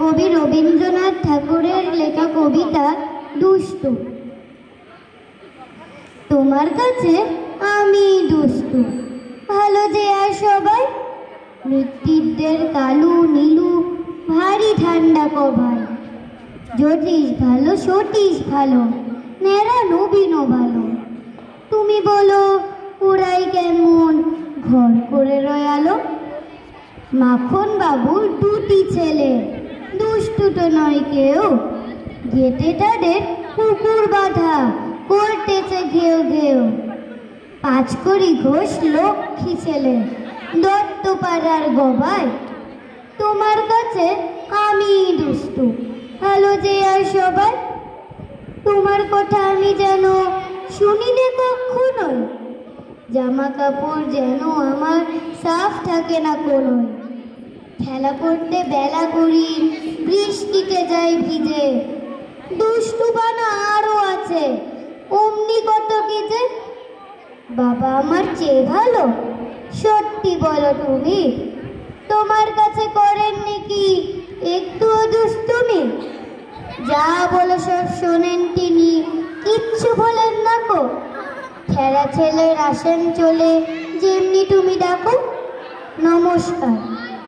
কবি রবীন্দ্রনাথ ঠাকুরের লেখা কবিতা দুষ্টু। তোমার কাছে আমি দুষ্টু, ভালো যে আর সবাই, মৃত্যুদের কালু নীলু ভারী ঠান্ডা কভায়। জ্যোতিষ ভালো সতীশ ভালো, নেড়া নবীনও ভালো। তুমি বলো ওরাই কেমন ঘর করে রয়ালো। মাখন বাবুর দুটি ছেলে, দুষ্টু তো নয় কেউ। গেটে তাদের কুকুর বাঁধা, করতেছে ঘেউ ঘেউ। পাঁচকড়ি ঘোষ লক্ষ্মী ছেলে, দত্তপাড়ার গবায়। তোমার কাছে আমি দুষ্টু, ভালো যে আর সবাই। তোমার কথা আমি যেন শুনিনি কখনোই, জামা কাপড় যেন আমার সাফ থাকে না কোনোই। খেলা করতে বেলা করি, বৃষ্টিতে যাই ভিজে। দুষ্টু বানা আরো আছে, অমনি কত কি যে। বাবা আমার চেয়ে ভালো, সত্যি বলো তুমি। তোমার কাছে করেননি কি একটুও দুষ্টুমি? যা বলো সব শোনেন তিনি, কিচ্ছু বলেন না কো। খেলা ছেলের আসেন চলে, যেমনি তুমি ডাকো। নমস্কার।